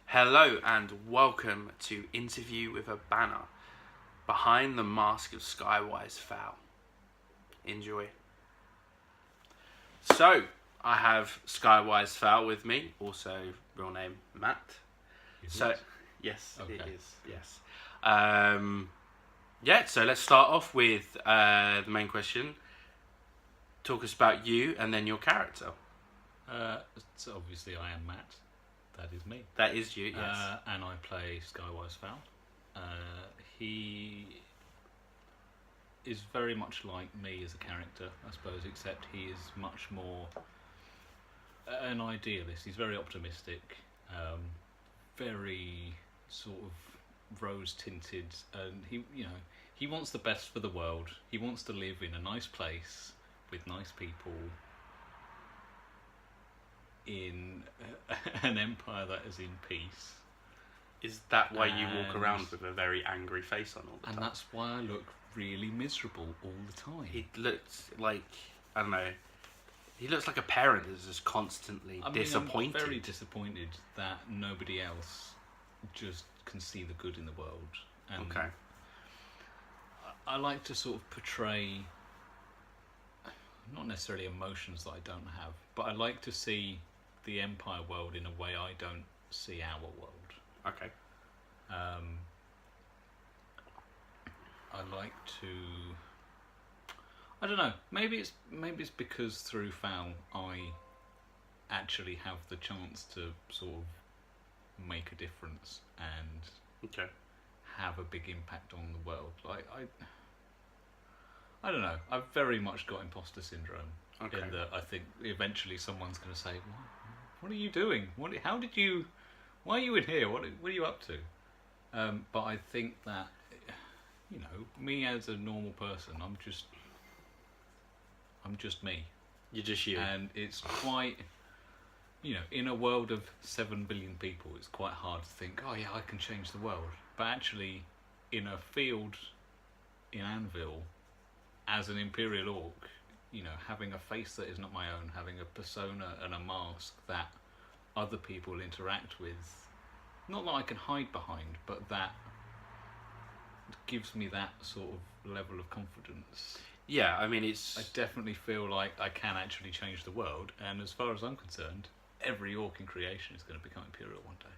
Hello and welcome to Interview with a Banner, behind the mask of Skywise FAL. Enjoy. So, I have Skywise FAL with me, also real name Matt. Yes, Okay. it is, yes. So let's start off with the main question. Talk us about you and then your character. So obviously I am Matt. That is me. That is you, yes. And I play Skywise FAL. He is very much like me as a character, I suppose, except he is much more an idealist. He's very optimistic, very sort of rose-tinted, and he wants the best for the world. He wants to live in a nice place with nice people, in an empire that is in peace. Is that why you walk around with a very angry face on all the time? And that's why I look really miserable all the time. He looks like, I don't know, he looks like a parent that's just constantly disappointed. I'm very disappointed that nobody else just can see the good in the world. And okay. I like to sort of portray, not necessarily emotions that I don't have, but I like to see the Empire world in a way I don't see our world. Okay. I like to, I don't know, maybe it's because through FAL I actually have the chance to sort of make a difference and okay. have a big impact on the world. Like I don't know, I've very much got imposter syndrome. Okay. In that I think eventually someone's going to say, what are you doing? Why are you in here? What are you up to? But I think that, me as a normal person, I'm just me. You're just you. And it's quite, in a world of 7 billion people, it's quite hard to think, oh yeah, I can change the world. But actually, in a field in Anvil, as an Imperial Orc, having a face that is not my own, having a persona and a mask that other people interact with, not that I can hide behind, but that gives me that sort of level of confidence. Yeah, I mean, I definitely feel like I can actually change the world, and as far as I'm concerned, every orc in creation is going to become Imperial one day.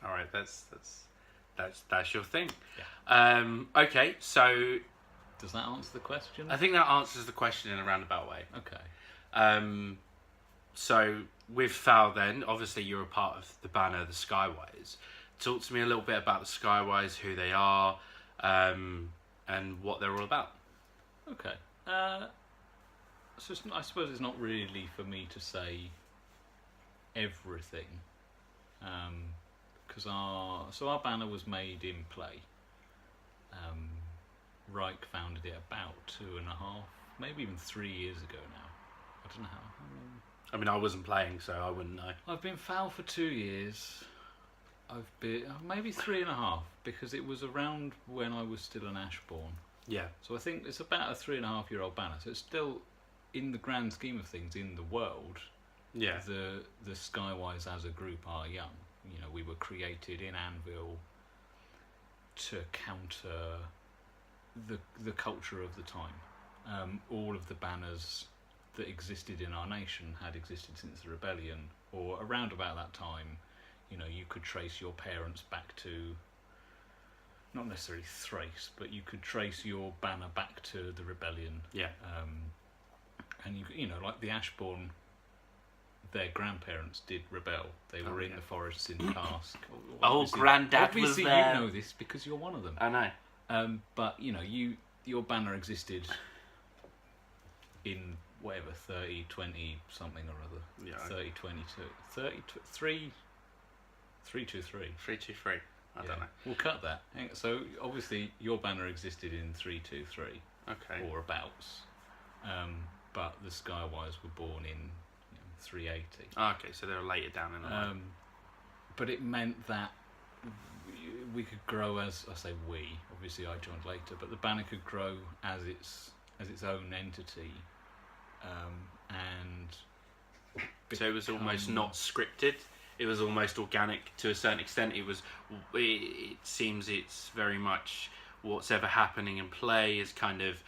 All right, that's your thing. Yeah. Okay, so does that answer the question? I think that answers the question in a roundabout way. Okay. So with FAL then, obviously you're a part of the banner, the Skywise. Talk to me a little bit about the Skywise, who they are, and what they're all about. Okay. So I suppose it's not really for me to say everything, because our banner was made in play. Reich founded it about 2.5, maybe even 3 years ago now. I don't know how long. I mean, I wasn't playing, so I wouldn't know. I've been FAL for 2 years. I've been maybe 3.5, because it was around when I was still an Ashborn. Yeah. So I think it's about a 3.5-year-old banner. So it's still, in the grand scheme of things, in the world. Yeah. The Skywise as a group are young. We were created in Anvil to counter the culture of the time. All of the banners that existed in our nation had existed since the rebellion, or around about that time. You could trace your parents back to, not necessarily Thrace, but you could trace your banner back to the rebellion. Yeah. And like the Ashborn, their grandparents did rebel. They were in the forests in Karsk. Granddad was there. Obviously, you know this because you're one of them. I know. But your banner existed in whatever 30, 20 something or other. Yeah. 30, 22, 33. 323. 323. I don't know. We'll cut that. So obviously your banner existed in 323. Okay. Or abouts. But the Skywise were born in 380. Okay, so they were later down in the line. But it meant that we could grow as, I say we, obviously I joined later, but the banner could grow as its own entity, and so it was almost not scripted. it was almost organic to a certain extent. It seems it's very much what's ever happening in play is kind of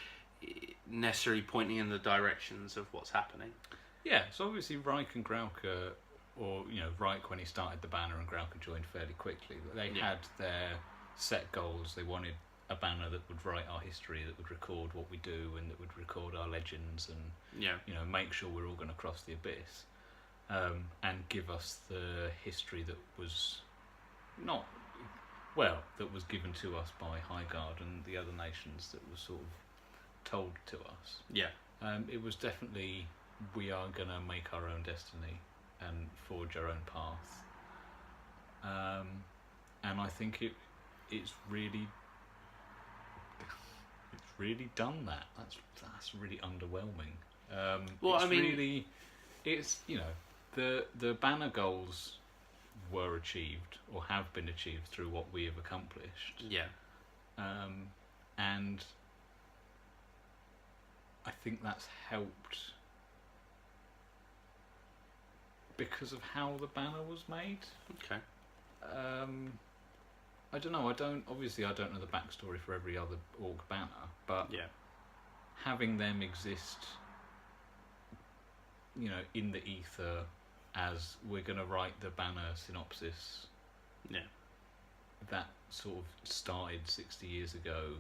necessarily pointing in the directions of what's happening. Yeah, so obviously Reich and Grauke, or Reich when he started the banner and Grauke joined fairly quickly, they had their set goals. They wanted a banner that would write our history, that would record what we do, and that would record our legends, and make sure we're all going to cross the abyss, and give us the history that was that was given to us by Highguard and the other nations, that was sort of told to us. Yeah. It was definitely, we are going to make our own destiny and forge our own path. And I think it's really done that. That's really underwhelming. It's the banner goals were achieved or have been achieved through what we have accomplished. Yeah. And I think that's helped because of how the banner was made. Okay. I don't know. I don't know the backstory for every other Orc banner, but having them exist, in the ether, as we're going to write the banner synopsis. Yeah. That sort of started 60 years ago,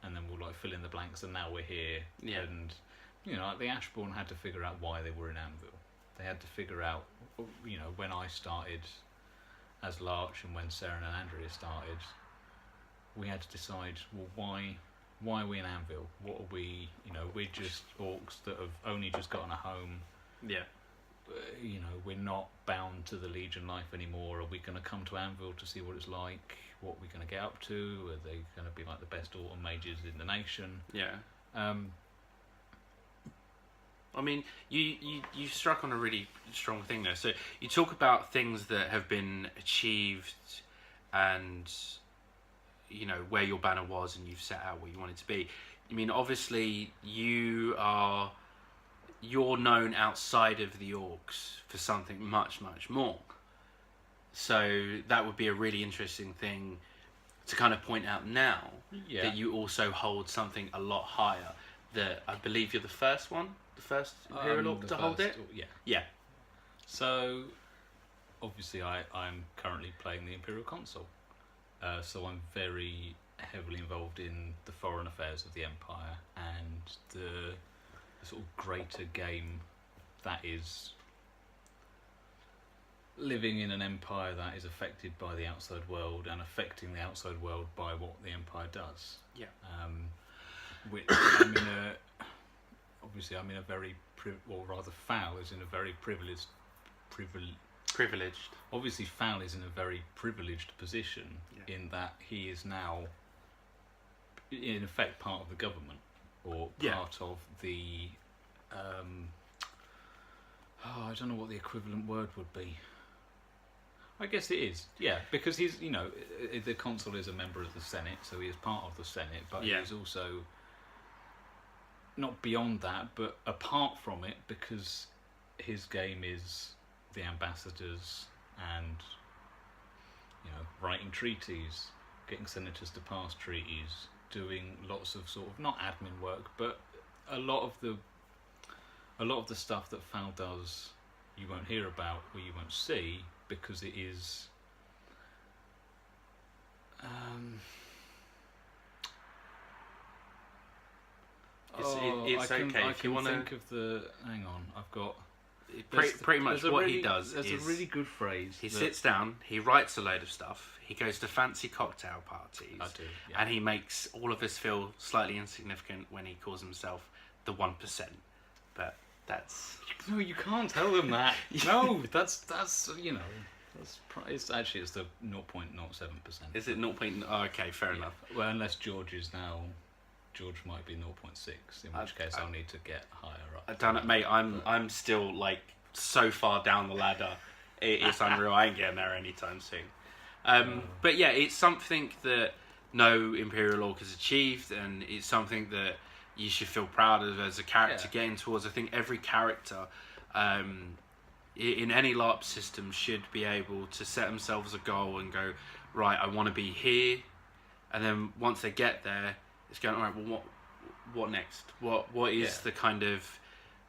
and then we'll fill in the blanks, and now we're here. Yeah. And the Ashbourne had to figure out why they were in Anvil. They had to figure out, when I started as Larch and when Sarah and Andrea started, we had to decide, why are we in Anvil? What are we? We're just Orcs that have only just gotten a home. Yeah. We're not bound to the Legion life anymore. Are we going to come to Anvil to see what it's like? What are we going to get up to? Are they going to be like the best Autumn mages in the nation? Yeah. I mean, you struck on a really strong thing there. So you talk about things that have been achieved, and where your banner was, and you've set out what you wanted to be. I mean, obviously you're known outside of the Orcs for something much, much more. So that would be a really interesting thing to kind of point out now, that you also hold something a lot higher. That I believe you're the first Imperial Orc to hold it. Yeah. So obviously I'm currently playing the Imperial Console, so I'm very heavily involved in the foreign affairs of the Empire and the sort of greater game that is living in an empire that is affected by the outside world and affecting the outside world by what the Empire does. Yeah. Which I'm in a very FAL is in a very privileged. Obviously, FAL is in a very privileged position in that he is now, in effect, part of the government or part of the. I don't know what the equivalent word would be. I guess it is, because he's, the consul is a member of the Senate, so he is part of the Senate, but he is also not beyond that, but apart from it, because his game is the ambassadors and, writing treaties, getting senators to pass treaties, doing lots of sort of, not admin work, but a lot of the stuff that FAL does you won't hear about or you won't see, because it is it's okay if you want to think of the. Hang on, I've got pretty much what he does. There's a really good phrase. He sits down, he writes a load of stuff, he goes to fancy cocktail parties, and he makes all of us feel slightly insignificant when he calls himself the 1%. But that's no, you can't tell them that. No, that's it's the 0.07%. Is it 0. Oh, okay, fair enough. Well, unless George might be 0.6, in which case I'll need to get higher up. I don't know, mate. I'm still so far down the ladder. It's unreal. I ain't getting there anytime soon. But yeah, it's something that no Imperial Orc has achieved, and it's something that you should feel proud of as a character getting towards. I think every character in any LARP system should be able to set themselves a goal and go, right, I want to be here, and then once they get there, it's going, all right, well, what next? What is the kind of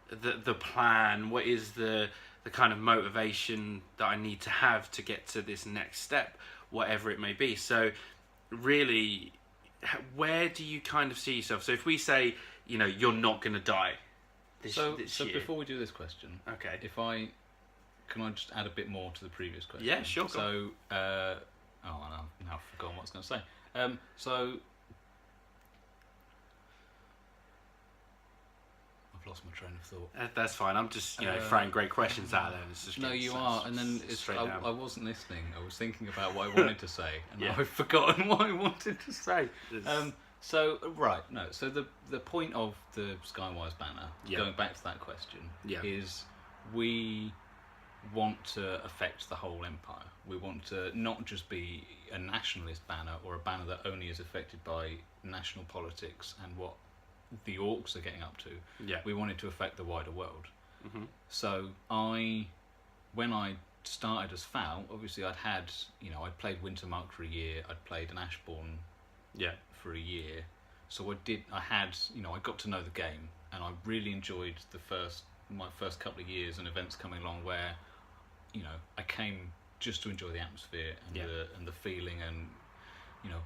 the plan? What is the kind of motivation that I need to have to get to this next step, whatever it may be? So really, where do you kind of see yourself? So if we say, you know, you're not going to die this So year. before we do this question, Okay. Can I just add a bit more to the previous question? Yeah, sure. So, now I've forgotten what I was going to say. So, I've lost my train of thought. That's fine. I'm just, throwing great questions out there. It's just No, you are, and then I wasn't listening. I was thinking about what I wanted to say, and Yeah. I've forgotten what I wanted to say. So the point of the Skywise banner, going back to that question, is we want to affect the whole empire. We want to not just be a nationalist banner or a banner that only is affected by national politics and what the Orcs are getting up to. Yeah. We wanted to affect the wider world. Mm-hmm. So when I started as FAL, obviously I'd played Wintermark for a year, I'd played an Ashbourne for a year. So I got to know the game, and I really enjoyed my first couple of years and events coming along where, I came just to enjoy the atmosphere and the feeling, and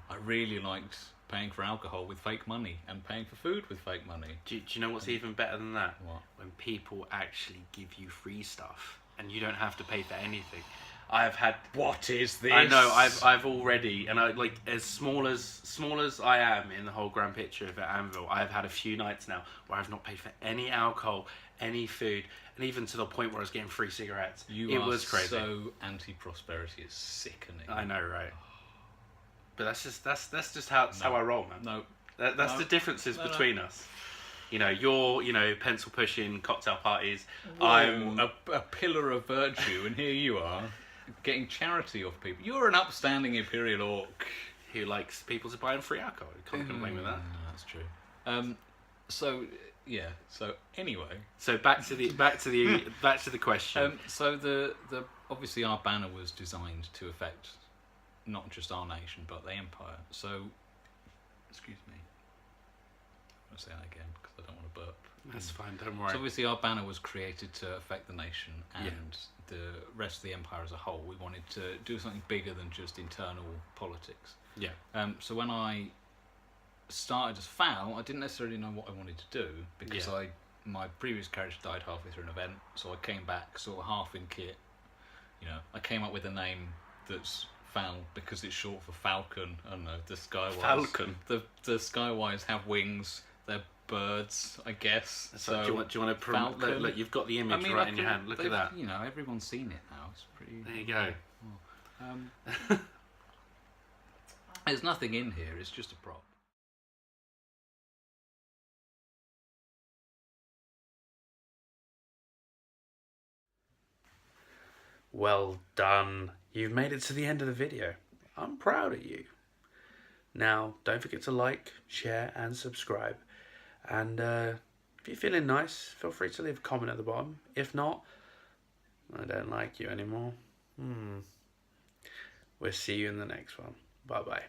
I really liked paying for alcohol with fake money and paying for food with fake money. Do you know what's even better than that? What? When people actually give you free stuff and you don't have to pay for anything. I've had. What is this? I know. I've already, and I as small as I am in the whole grand picture of Anvil, I've had a few nights now where I've not paid for any alcohol, any food, and even to the point where I was getting free cigarettes. It was crazy. So anti-prosperity, is sickening. I know, right? But that's just how I roll, man. No, that's the differences between us. You're pencil pushing cocktail parties. Whoa, I'm a pillar of virtue, and here you are getting charity off people. You're an upstanding Imperial Orc who likes people to buy him free alcohol. You can't complain with that. That's true. So anyway. So back to the question. So the obviously our banner was designed to affect not just our nation but the empire. So, excuse me. I'm going to say that again because I don't want to burp. That's fine. Don't worry. So obviously our banner was created to affect the nation and the rest of the empire as a whole. We wanted to do something bigger than just internal politics. Yeah. So when I started as FAL, I didn't necessarily know what I wanted to do because my previous character died halfway through an event, so I came back sort of half in kit. I came up with a name that's FAL because it's short for Falcon. I don't know, the Skywise. Falcon. The Skywise have wings. They're birds, I guess. So do you want to look, you've got the image right in your hand. Look at that. Everyone's seen it now. It's pretty. There you go. There's nothing in here. It's just a prop. Well done. You've made it to the end of the video. I'm proud of you. Now, don't forget to like, share, and subscribe. And if you're feeling nice, feel free to leave a comment at the bottom. If not, I don't like you anymore. We'll see you in the next one. Bye-bye.